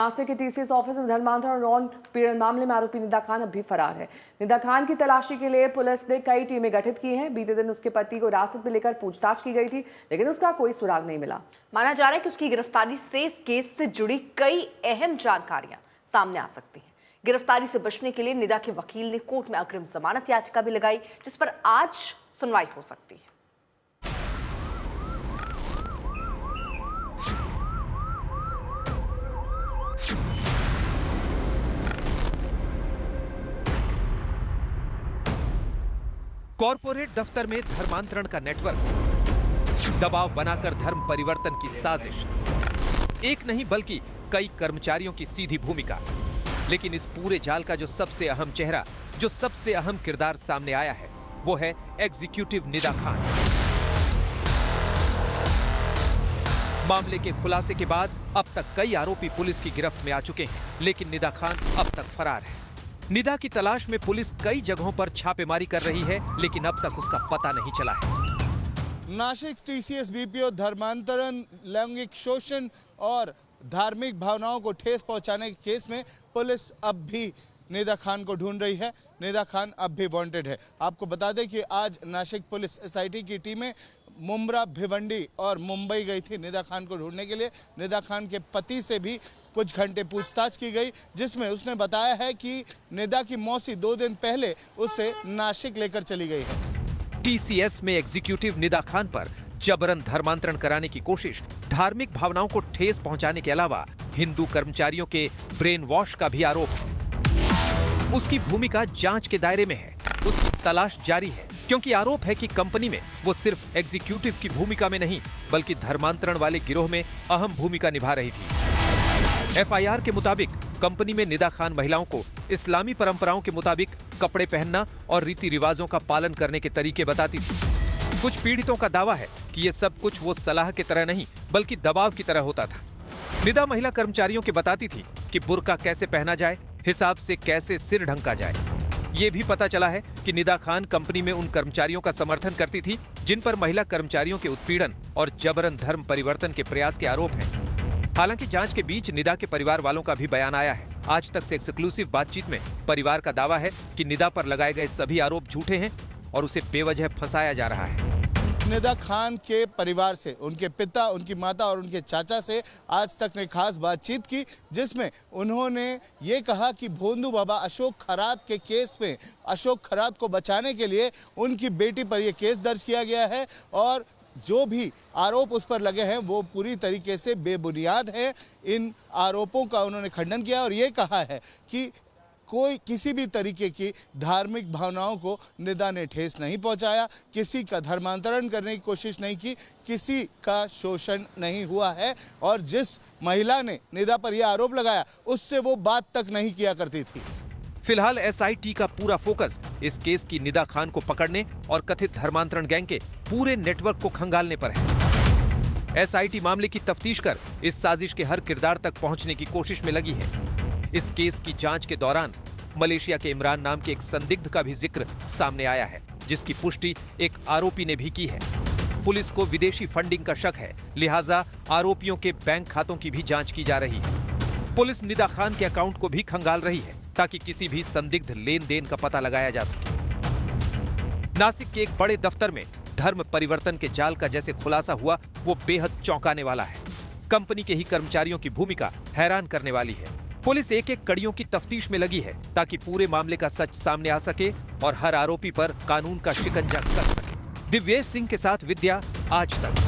नासिक के TCS office में धर्मांतरण और यौन पीड़न मामले में आरोपी निदा खान अब भी फरार है। निदा खान की तलाशी के लिए पुलिस ने कई टीमें गठित की हैं। बीते दिन उसके पति को हिरासत में लेकर पूछताछ की गई थी, लेकिन उसका कोई सुराग नहीं मिला। माना जा रहा है कि उसकी गिरफ्तारी से इस केस से जुड़ी कई अहम जानकारियां सामने आ सकती हैं। गिरफ्तारी से बचने के लिए निदा के वकील ने कोर्ट में अग्रिम जमानत याचिका भी लगाई, जिस पर आज सुनवाई हो सकती है। कॉर्पोरेट दफ्तर में धर्मांतरण का नेटवर्क, दबाव बनाकर धर्म परिवर्तन की साजिश, एक नहीं बल्कि कई कर्मचारियों की सीधी भूमिका। लेकिन इस पूरे जाल का जो सबसे अहम चेहरा, जो सबसे अहम किरदार सामने आया है, वो है एग्जीक्यूटिव निदा खान। मामले के खुलासे के बाद अब तक कई आरोपी पुलिस की गिरफ्त में आ चुके हैं, लेकिन निदा खान अब तक फरार है। निदा की तलाश में पुलिस कई जगहों पर छापेमारी कर रही है, लेकिन अब तक उसका पता नहीं चला है। नासिक टीसीएस बीपीओ धर्मांतरण, लैंगिक शोषण और धार्मिक भावनाओं को ठेस पहुंचाने के केस में पुलिस अब भी निदा खान को ढूंढ रही है। निदा खान अब भी वांटेड है। आपको बता दें कि आज नासिक पुलिस एसआईटी की टीमें मुंब्रा, भिवंडी और मुंबई गई थी निदा खान को ढूंढने के लिए। निदा खान के पति से भी कुछ घंटे पूछताछ की गई, जिसमें उसने बताया है कि निदा की मौसी 2 दिन पहले उसे नासिक लेकर चली गई है। टीसीएस में एग्जीक्यूटिव निदा खान पर जबरन धर्मांतरण कराने की कोशिश, धार्मिक भावनाओं को ठेस पहुंचाने के अलावा हिंदू कर्मचारियों के ब्रेन वॉश का भी आरोप है। उसकी भूमिका जांच के दायरे में है, उसकी तलाश जारी है, क्योंकि आरोप है कि कंपनी में वो सिर्फ एग्जीक्यूटिव की भूमिका में नहीं, बल्कि धर्मांतरण वाले गिरोह में अहम भूमिका निभा रही थी। एफआईआर के मुताबिक कंपनी में निदा खान महिलाओं को इस्लामी परंपराओं के मुताबिक कपड़े पहनना और रीति रिवाजों का पालन करने के तरीके बताती थी। कुछ पीड़ितों का दावा है कि ये सब कुछ वो सलाह की तरह नहीं, बल्कि दबाव की तरह होता था। निदा महिला कर्मचारियों के बताती थी कि बुर्का कैसे पहना जाए, हिसाब से कैसे सिर ढंका जाए। ये भी पता चला है कि निदा खान कंपनी में उन कर्मचारियों का समर्थन करती थी जिन पर महिला कर्मचारियों के उत्पीड़न और जबरन धर्म परिवर्तन के प्रयास के आरोप हैं। हालांकि जांच के बीच निदा के परिवार वालों का भी बयान आया है। आज तक से एक्सक्लूसिव बातचीत में परिवार का दावा है कि निदा पर लगाए गए सभी आरोप झूठे हैं और उसे बेवजह फंसाया जा रहा है। निदा खान के परिवार से, उनके पिता, उनकी माता और उनके चाचा से आज तक ने खास बातचीत की, जिसमें उन्होंने ये कहा कि भोंदू बाबा अशोक खरात के केस में अशोक खरात को बचाने के लिए उनकी बेटी पर यह केस दर्ज किया गया है और जो भी आरोप उस पर लगे हैं वो पूरी तरीके से बेबुनियाद है। इन आरोपों का उन्होंने खंडन किया और ये कहा है कि कोई किसी भी तरीके की धार्मिक भावनाओं को निदा ने ठेस नहीं पहुंचाया, किसी का धर्मांतरण करने की कोशिश नहीं की, किसी का शोषण नहीं हुआ है और जिस महिला ने निदा पर यह आरोप लगाया उससे वो बात तक नहीं किया करती थी। फिलहाल एसआईटी का पूरा फोकस इस केस की निदा खान को पकड़ने और कथित धर्मांतरण गैंग के पूरे नेटवर्क को खंगालने पर है। एसआईटी मामले की तफ्तीश कर इस साजिश के हर किरदार तक पहुंचने की कोशिश में लगी है। इस केस की जांच के दौरान मलेशिया के इमरान नाम के एक संदिग्ध का भी जिक्र सामने आया है, जिसकी पुष्टि एक आरोपी ने भी की है। पुलिस को विदेशी फंडिंग का शक है, लिहाजा आरोपियों के बैंक खातों की भी जांच की जा रही है। पुलिस निदा खान के अकाउंट को भी खंगाल रही है ताकि किसी भी संदिग्ध लेन देन का पता लगाया जा सके। नासिक के एक बड़े दफ्तर में धर्म परिवर्तन के जाल का जैसे खुलासा हुआ, वो बेहद चौंकाने वाला है। कंपनी के ही कर्मचारियों की भूमिका हैरान करने वाली है। पुलिस एक एक कड़ियों की तफ्तीश में लगी है ताकि पूरे मामले का सच सामने आ सके और हर आरोपी पर कानून का शिकंजा कस सके। दिव्येश सिंह के साथ विद्या, आज तक।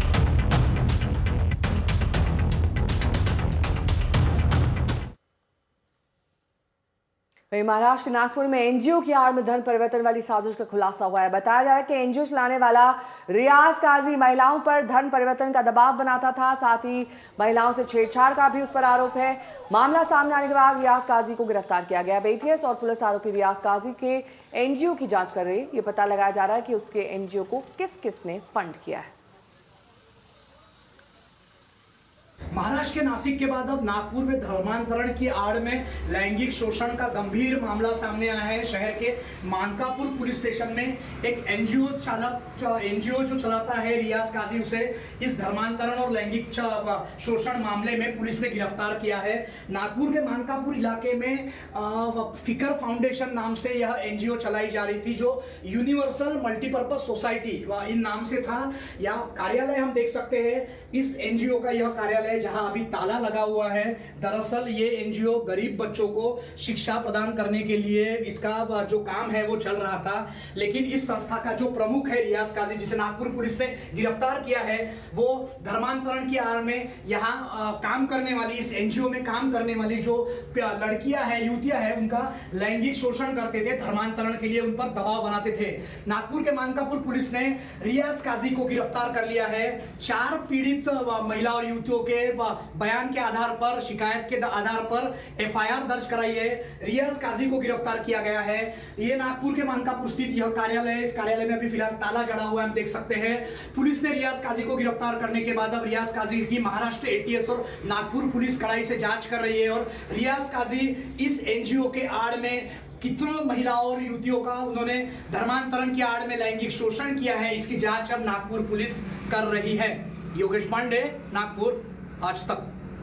वहीं महाराष्ट्र के नागपुर में एनजीओ की आड़ में धर्म परिवर्तन वाली साजिश का खुलासा हुआ है। बताया जा रहा है कि एनजीओ चलाने वाला रियाज काजी महिलाओं पर धर्म परिवर्तन का दबाव बनाता था, साथ ही महिलाओं से छेड़छाड़ का भी उस पर आरोप है। मामला सामने आने के बाद रियाज काजी को गिरफ्तार किया गया। एटीएस और पुलिस आरोपी रियाज काजी के एनजीओ की जांच कर रही है। ये पता लगाया जा रहा है कि उसके एनजीओ को किस किस ने फंड किया है। महाराष्ट्र के नासिक के बाद अब नागपुर में धर्मांतरण की आड़ में लैंगिक शोषण का गंभीर मामला सामने आया है। शहर के मानकापुर पुलिस स्टेशन में एक एनजीओ जो चलाता है रियाज काजी, उसे इस धर्मांतरण और लैंगिक शोषण मामले में पुलिस ने गिरफ्तार किया है। नागपुर के मानकापुर इलाके में फिकर फाउंडेशन नाम से यह एनजीओ चलाई जा रही थी, जो यूनिवर्सल मल्टीपर्पज सोसाइटी इन नाम से था। या कार्यालय हम देख सकते हैं, इस एनजीओ का यह कार्यालय जहां अभी ताला लगा हुआ है। दरअसल ये एनजीओ गरीब बच्चों को शिक्षा प्रदान करने के लिए इसका जो काम है वो चल रहा था। लेकिन इस संस्था का जो प्रमुख है रियाज काजी, जिसे नागपुर पुलिस ने गिरफ्तार किया है, वो धर्मांतरण की आड़ में यहाँ काम करने वाली, इस एनजीओ में काम करने वाली जो लड़कियां हैं, युवतियां हैं, उनका लैंगिक शोषण करते थे। धर्मांतरण के लिए उन पर दबाव बनाते थे। नागपुर के मानकापुर पुलिस ने रियाज काजी को गिरफ्तार कर लिया है। 4 पीड़ित महिला और युवतियों के बयान के आधार पर, शिकायत के आधार पर एफआईआर दर्ज कराई है। रियाज काजी को गिरफ्तार किया गया है। ये नागपुर के मानकापुर स्थित यह कार्यालय है। इस कार्यालय में अभी फिलहाल ताला जड़ा हुआ है, हम देख सकते हैं। पुलिस ने रियाज काजी को गिरफ्तार करने के बाद अब रियाज काजी की महाराष्ट्र एटीएस और नागपुर पुलिस कड़ाई से जांच कर रही है। और रियाज काजी इस एनजीओ के आड़ में कितनों महिलाओं और युवतियों का उन्होंने धर्मांतरण की आड़ में लैंगिक शोषण किया है, इसकी जांच अब नागपुर पुलिस कर रही है। योगेश पांडे, नागपुर, आज तक।